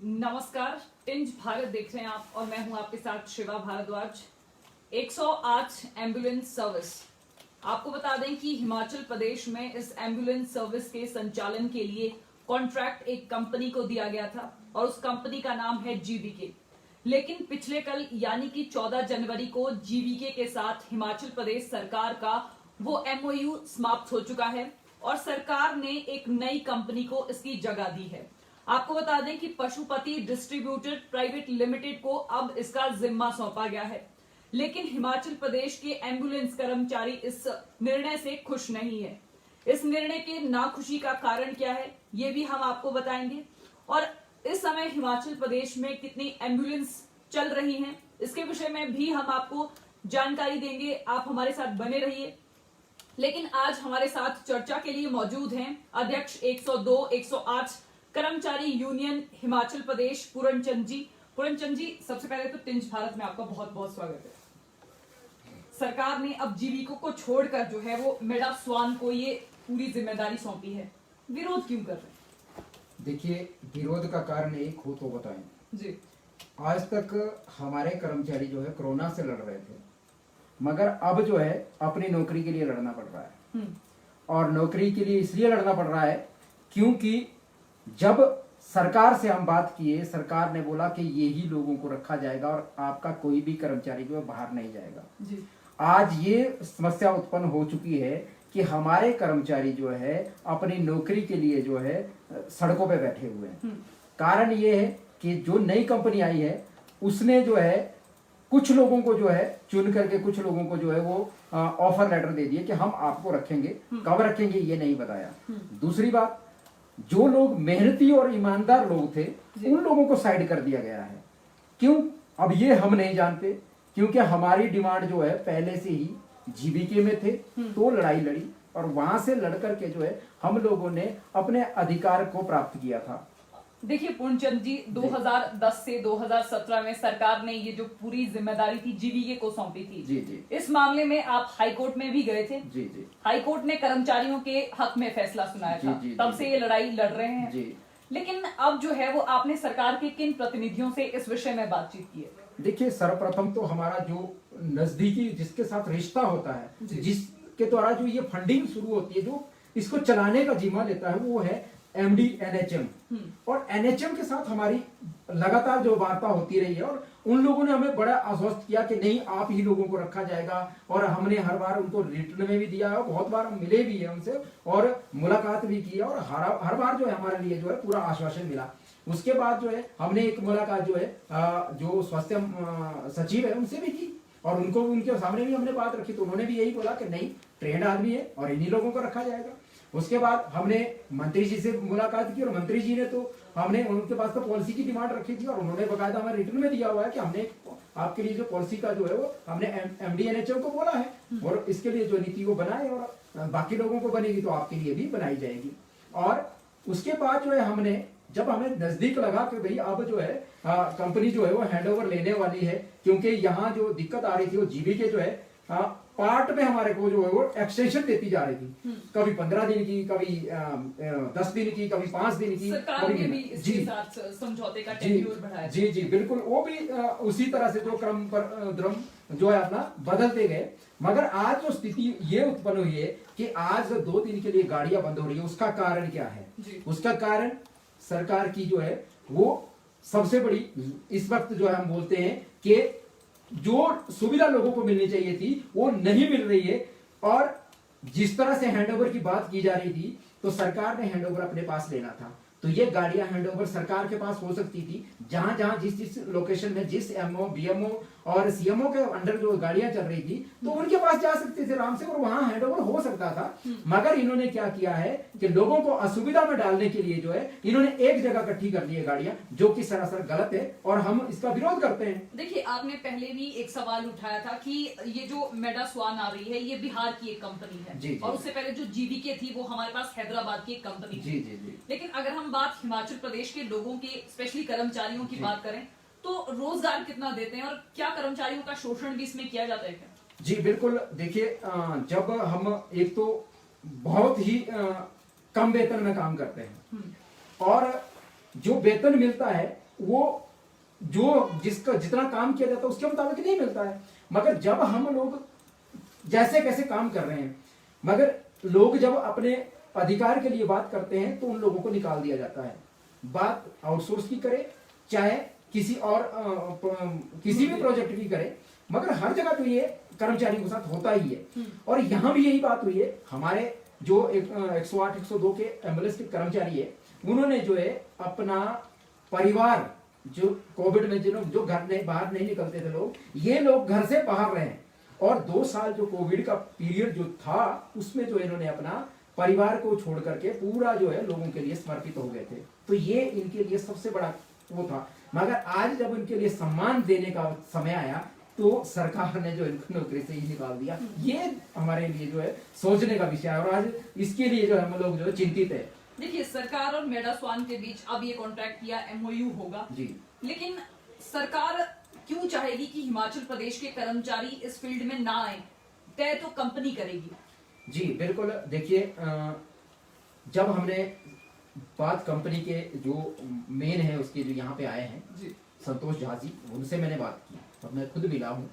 नमस्कार, टिंज भारत देख रहे हैं आप और मैं हूं आपके साथ शिवा भारद्वाज। 108 एम्बुलेंस सर्विस, आपको बता दें कि हिमाचल प्रदेश में इस एम्बुलेंस सर्विस के संचालन के लिए कॉन्ट्रैक्ट एक कंपनी को दिया गया था और उस कंपनी का नाम है जीवीके। लेकिन पिछले कल यानी कि 14 जनवरी को जीवीके के साथ हिमाचल प्रदेश सरकार का वो एमओयू समाप्त हो चुका है और सरकार ने एक नई कंपनी को इसकी जगह दी है। आपको बता दें कि पशुपति डिस्ट्रीब्यूटर प्राइवेट लिमिटेड को अब इसका जिम्मा सौंपा गया है। लेकिन हिमाचल प्रदेश के एम्बुलेंस कर्मचारी इस निर्णय से खुश नहीं है। इस निर्णय के नाखुशी का कारण क्या है ये भी हम आपको बताएंगे और इस समय हिमाचल प्रदेश में कितनी एम्बुलेंस चल रही हैं इसके विषय में भी हम आपको जानकारी देंगे। आप हमारे साथ बने रहिए। लेकिन आज हमारे साथ चर्चा के लिए मौजूद हैं अध्यक्ष 102-108 कर्मचारी यूनियन हिमाचल प्रदेश पूरनचंद जी। पूरनचंद जी, सबसे पहले तो टिंज भारत में आपका बहुत बहुत स्वागत है। सरकार ने अब जीवीको को छोड़कर जो है वो मेडा स्वान को ये पूरी जिम्मेदारी सौंपी है, विरोध क्यों कर रहे हैं? देखिए, विरोध का कारण एक हो तो बताएं जी। आज तक हमारे कर्मचारी जो है कोरोना से लड़ रहे थे, मगर अब जो है अपनी नौकरी के लिए लड़ना पड़ रहा है। और नौकरी के लिए इसलिए लड़ना पड़ रहा है क्योंकि जब सरकार से हम बात किए, सरकार ने बोला कि यही लोगों को रखा जाएगा और आपका कोई भी कर्मचारी जो है बाहर नहीं जाएगा जी। आज ये समस्या उत्पन्न हो चुकी है कि हमारे कर्मचारी जो है अपनी नौकरी के लिए जो है सड़कों पे बैठे हुए हैं। कारण ये है कि जो नई कंपनी आई है उसने जो है कुछ लोगों को जो है चुन करके कुछ लोगों को जो है वो ऑफर लेटर दे दिए कि हम आपको रखेंगे, कब रखेंगे ये नहीं बताया। दूसरी बात, जो लोग मेहनती और ईमानदार लोग थे उन लोगों को साइड कर दिया गया है। क्यों? अब ये हम नहीं जानते, क्योंकि हमारी डिमांड जो है पहले से ही जीवीके में थे तो लड़ाई लड़ी और वहां से लड़ करके जो है हम लोगों ने अपने अधिकार को प्राप्त किया था। देखिए पूर्णचंद जी, 2010 से 2017 में सरकार ने ये जो पूरी जिम्मेदारी थी जीवीके को सौंपी थी। जी जी। इस मामले में आप हाई कोर्ट में भी गए थे। जी जी। हाई कोर्ट ने कर्मचारियों के हक में फैसला सुनाया था। तब से ये लड़ाई लड़ रहे हैं। जी। लेकिन अब जो है वो आपने सरकार के किन प्रतिनिधियों से इस विषय में बातचीत की है? देखिए, सर्वप्रथम तो हमारा जो नजदीकी जिसके साथ रिश्ता होता है, जिसके द्वारा जो ये फंडिंग शुरू होती है, जो इसको चलाने का जिम्मा लेता है, वो है एमडी एनएचएम। और एनएचएम के साथ हमारी लगातार जो वार्ता होती रही है और उन लोगों ने हमें बड़ा आश्वस्त किया कि नहीं, आप ही लोगों को रखा जाएगा। और हमने हर बार उनको रिटर्न में भी दिया है, बहुत बार हम मिले भी है उनसे और मुलाकात भी की है और हर बार जो है हमारे लिए जो है पूरा आश्वासन मिला। उसके बाद जो है हमने एक मुलाकात जो है जो स्वास्थ्य सचिव है उनसे भी की और उनको उनके सामने भी हमने बात रखी, तो उन्होंने भी यही बोला कि नहीं, ट्रेंड आदमी है और इन्हीं लोगों को रखा जाएगा। उसके बाद हमने मंत्री जी से मुलाकात की और मंत्री जी ने तो हमने उनके पास तो पॉलिसी की डिमांड रखी थी और उन्होंने बकायदा हमें रिटर्न में दिया हुआ है कि हमने आपके लिए जो पॉलिसी का जो है वो हमने एमडी एनएचएम को बोला है और इसके लिए जो नीति वो बनाए और बाकी लोगों को बनेगी तो आपके लिए भी बनाई जाएगी। और उसके बाद जो है हमने जब हमें नजदीक लगा कि भाई अब जो है कंपनी जो है वो हैंडओवर लेने वाली है, क्योंकि यहाँ जो दिक्कत आ रही थी वो जीवीके जो है पार्ट में हमारे को जो है वो एक्सटेंशन देती जा रही थी, कभी 15 दिन की, कभी 10 दिन की, कभी 5 दिन की। सरकार ने भी इसके साथ समझौते का टेन्योर बढ़ाया। जी जी बिल्कुल, वो भी उसी तरह से जो क्रम पर द्रम जो है अपना बदलते गए। मगर आज जो स्थिति ये उत्पन्न हुई है कि आज 2 दिन के लिए गाड़ियां बंद हो रही है, उसका कारण क्या है? उसका कारण सरकार की जो है वो सबसे बड़ी इस वक्त जो है हम बोलते हैं कि जो सुविधा लोगों को मिलनी चाहिए थी वो नहीं मिल रही है। और जिस तरह से हैंडओवर की बात की जा रही थी तो सरकार ने हैंडओवर अपने पास लेना था, तो ये गाड़ियां हैंडओवर सरकार के पास हो सकती थी। जहां जहां जिस लोकेशन में जिस एमओ बीएमओ और सीएमओ के अंडर जो गाड़ियां चल रही थी तो उनके पास जा सकते थे आराम से और वहां हैंडओवर हो सकता था। मगर इन्होंने क्या किया है कि लोगों को असुविधा में डालने के लिए जो है इन्होंने एक जगह इकट्ठी कर ली है गाड़ियां, जो कि सरासर गलत है और हम इसका विरोध करते हैं। देखिए, आपने पहले भी एक सवाल उठाया था कि ये जो मेडा स्वान आ रही है ये बिहार की एक कंपनी है। जी, जी। और उससे पहले जो जीवीके थी वो हमारे पास हैदराबाद की एक कंपनी है। जी जी जी। लेकिन अगर हम बात हिमाचल प्रदेश के लोगों के, स्पेशली कर्मचारियों की बात करें तो रोजगार कितना देते हैं और क्या कर्मचारियों का शोषण भी इसमें किया जाता है क्या? जी बिल्कुल। देखिए, जब हम एक तो बहुत ही कम वेतन में काम करते हैं और जो वेतन मिलता है वो जो जिसका जितना काम किया जाता है उसके मुताबिक नहीं मिलता है। मगर जब हम लोग जैसे कैसे काम कर रहे हैं, मगर लोग जब अपने अधिकार के लिए बात करते हैं तो उन लोगों को निकाल दिया जाता है। बात आउटसोर्स की करे चाहे किसी और किसी भी प्रोजेक्ट की करे, मगर हर जगह तो ये कर्मचारियों के साथ होता ही है। और यहां भी यही बात हुई है। हमारे जो 108 102 के एम्बुलेंस के कर्मचारी है, उन्होंने जो है अपना परिवार, जो कोविड में जो घर नहीं बाहर नहीं निकलते थे लोग, ये लोग घर से बाहर रहे और 2 साल जो कोविड का पीरियड जो था उसमें जो इन्होंने अपना परिवार को छोड़ करके पूरा जो है लोगों के लिए समर्पित हो गए थे। तो ये इनके लिए सबसे बड़ा वो था। मगर आज जब इनके लिए सम्मान देने का समय आया तो सरकार ने जो इनको नौकरी से ही निकाल दिया। ये हमारे लिए जो है सोचने का विषय है और आज इसके लिए जो हम लोग जो है चिंतित है। देखिए, सरकार और मेडास्वान के बीच अब ये कॉन्ट्रैक्ट किया MOU होगा जी, लेकिन सरकार क्यों चाहेगी कि हिमाचल प्रदेश के कर्मचारी इस फील्ड में ना आए? तय तो कंपनी करेगी। जी बिल्कुल। देखिए, जब हमने बात कंपनी के जो मेन है उसके जो यहाँ पे आए हैं जी, संतोष झा जी, उनसे मैंने बात की और मैं खुद मिला हूँ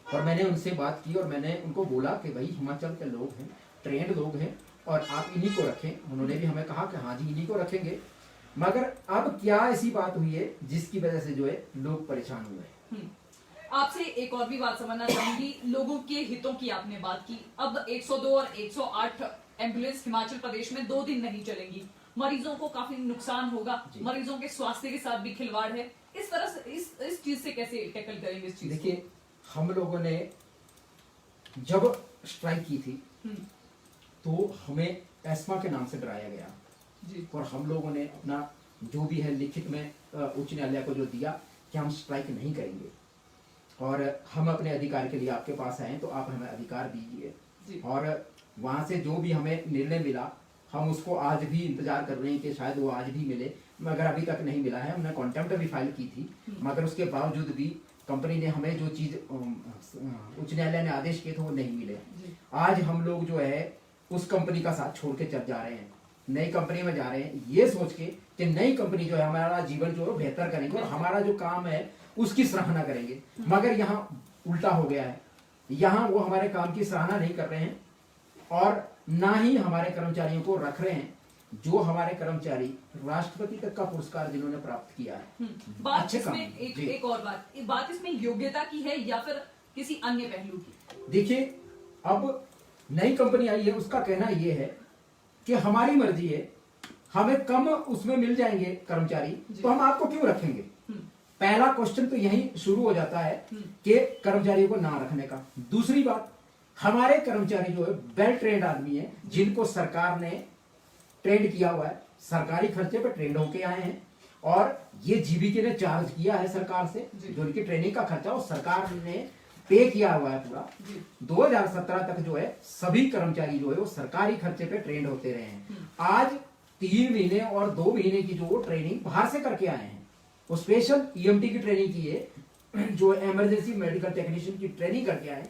और मैंने उनसे बात की और मैंने उनको बोला कि भाई हिमाचल के लोग हैं, ट्रेंड लोग हैं और आप इन्हीं को रखें। उन्होंने भी हमें कहा कि हाँ जी इन्हीं को रखेंगे। मगर अब क्या ऐसी बात हुई है जिसकी वजह से जो है लोग परेशान हुए हैं। आपसे एक और भी बात समझना चाहूंगी, लोगों के हितों की आपने बात की। अब 102 और 108 एम्बुलेंस हिमाचल प्रदेश में 2 दिन नहीं चलेंगी, मरीजों को काफी नुकसान होगा, मरीजों के स्वास्थ्य के साथ भी खिलवाड़ है। इस तरह से इस चीज से कैसे टैकल करेंगे इस चीज? देखिए, हम लोगों ने जब स्ट्राइक की थी तो हमें एस्मा के नाम से डराया गया जी, और हम लोगों ने अपना जो भी है लिखित में उच्च न्यायालय को जो दिया कि हम स्ट्राइक नहीं करेंगे और हम अपने अधिकार के लिए आपके पास आए तो आप हमें अधिकार दीजिए। और वहां से जो भी हमें निर्णय मिला हम उसको आज भी इंतजार कर रहे हैं कि शायद वो आज भी मिले, मगर अभी तक नहीं मिला है। हमने कॉन्टेम्प्ट भी फाइल की थी, मगर उसके बावजूद भी कंपनी ने हमें जो चीज उच्च न्यायालय ने आदेश किए थे वो नहीं मिले। आज हम लोग जो है उस कंपनी का साथ छोड़ के चल जा रहे हैं, नई कंपनी में जा रहे हैं, ये सोच के कि नई कंपनी जो है हमारा जीवन जो है बेहतर करेंगे और हमारा जो काम है उसकी सराहना करेंगे। मगर यहाँ उल्टा हो गया है, यहाँ वो हमारे काम की सराहना नहीं कर रहे हैं और ना ही हमारे कर्मचारियों को रख रहे हैं, जो हमारे कर्मचारी राष्ट्रपति तक का पुरस्कार जिन्होंने प्राप्त किया है। बात इसमें एक और बात इसमें योग्यता की है या फिर किसी अन्य पहलू की? देखिए, अब नई कंपनी आई है, उसका कहना यह है कि हमारी मर्जी है, हमें कम उसमें मिल जाएंगे कर्मचारी तो हम आपको क्यों रखेंगे। पहला क्वेश्चन तो यही शुरू हो जाता है कि कर्मचारियों को ना रखने का। दूसरी बात, हमारे कर्मचारी जो है वेल ट्रेंड आदमी है, जिनको सरकार ने ट्रेंड किया हुआ है, सरकारी खर्चे पर ट्रेंड होके आए हैं और ये जीबीके ने चार्ज किया है सरकार से, जो उनकी ट्रेनिंग का खर्चा वो सरकार ने पे किया हुआ है पूरा। 2017 तक जो है सभी कर्मचारी जो है वो सरकारी खर्चे पे ट्रेंड होते रहे हैं। आज 3 महीने और 2 महीने की जो ट्रेनिंग बाहर से करके आए हैं, वो स्पेशल EMT की ट्रेनिंग की है, जो इमरजेंसी मेडिकल टेक्नीशियन की ट्रेनिंग करके आए।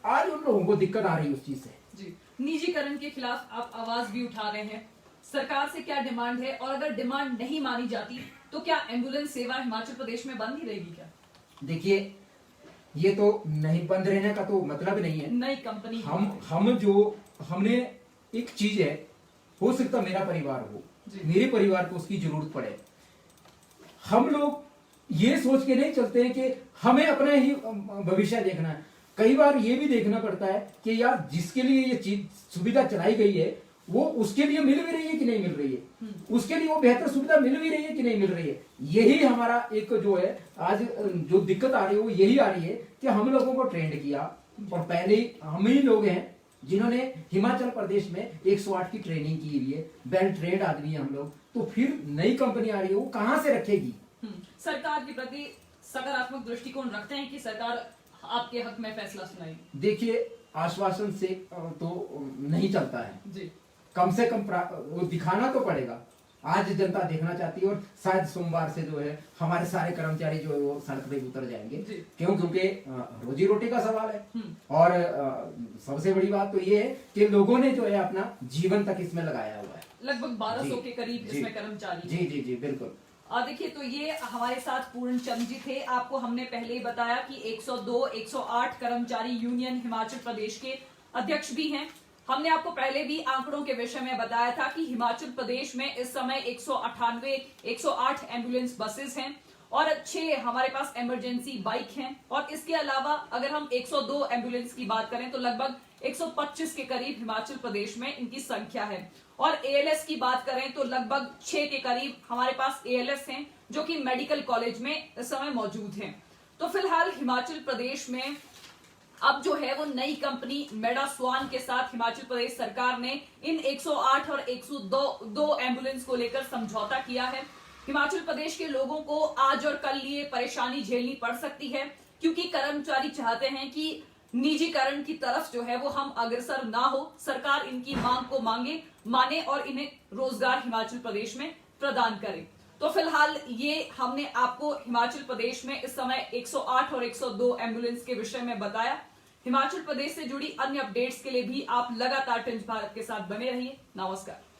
आज उन लोगों को दिक्कत आ रही है उस चीज से जी। निजीकरण के खिलाफ आप आवाज भी उठा रहे हैं, सरकार से क्या डिमांड है और अगर डिमांड नहीं मानी जाती तो क्या एम्बुलेंस सेवा हिमाचल प्रदेश में बंद ही रहेगी क्या? देखिए, ये तो नहीं बंद रहने का तो मतलब नहीं है। नई कंपनी हम जो हमने एक चीज है, हो सकता मेरा परिवार हो, मेरे परिवार को उसकी जरूरत पड़े, हम लोग ये सोच के नहीं चलते हैं कि हमें अपना ही भविष्य देखना है। कई बार ये भी देखना पड़ता है कि यार जिसके लिए ये चीज सुविधा चलाई गई है वो उसके लिए मिल भी रही है कि नहीं मिल रही है, उसके लिए वो बेहतर सुविधा मिल भी रही है कि नहीं मिल रही है। यही हमारा एक जो है आज जो दिक्कत आ रही है वो यही आ रही है कि हम लोगों को ट्रेंड किया और पहले हम ही लोग हैं जिन्होंने हिमाचल प्रदेश में 108 की ट्रेनिंग की हुई है, वेल ट्रेंड आदमी है हम लोग, तो फिर नई कंपनी आ रही है वो कहां से रखेगी। सरकार के प्रति सकारात्मक दृष्टिकोण रखते हैं कि सरकार आपके हक में फैसला सुनाएगी? देखिए, आश्वासन से तो नहीं चलता है जी, कम से कम वो दिखाना तो पड़ेगा। आज जनता देखना चाहती है और शायद सोमवार से जो है हमारे सारे कर्मचारी जो है वो सड़क पे उतर जाएंगे। क्यों? क्योंकि रोजी रोटी का सवाल है और सबसे बड़ी बात तो ये है कि लोगों ने जो है अपना जीवन तक इसमें लगाया हुआ है। लगभग 1200 जी, के करीब जी, इसमें कर्मचारी जी जी जी बिल्कुल। देखिए, तो ये हमारे साथ पूर्ण चंद जी थे। आपको हमने पहले ही बताया कि 102, 108 कर्मचारी यूनियन हिमाचल प्रदेश के अध्यक्ष भी हैं। हमने आपको पहले भी आंकड़ों के विषय में बताया था कि हिमाचल प्रदेश में इस समय 108 एम्बुलेंस बसेस हैं और 6 हमारे पास इमरजेंसी बाइक हैं। और इसके अलावा अगर हम 102 एम्बुलेंस की बात करें तो लगभग 125 के करीब हिमाचल प्रदेश में इनकी संख्या है। और एएलएस की बात करें तो लगभग 6 के करीब हमारे पास एएलएस हैं जो कि मेडिकल कॉलेज में इस समय मौजूद हैं। तो फिलहाल हिमाचल प्रदेश में अब जो है वो नई कंपनी मेडा स्वान के साथ हिमाचल प्रदेश सरकार ने इन 108 और 102 एम्बुलेंस को लेकर समझौता किया है। हिमाचल प्रदेश के लोगों को आज और कल लिए परेशानी झेलनी पड़ सकती है क्योंकि कर्मचारी चाहते हैं कि निजीकरण की तरफ जो है वो हम अग्रसर ना हो, सरकार इनकी मांग को माने और इन्हें रोजगार हिमाचल प्रदेश में प्रदान करे। तो फिलहाल ये हमने आपको हिमाचल प्रदेश में इस समय 108 और 102 एम्बुलेंस के विषय में बताया। हिमाचल प्रदेश से जुड़ी अन्य अपडेट्स के लिए भी आप लगातार टिंज भारत के साथ बने रहिए। नमस्कार।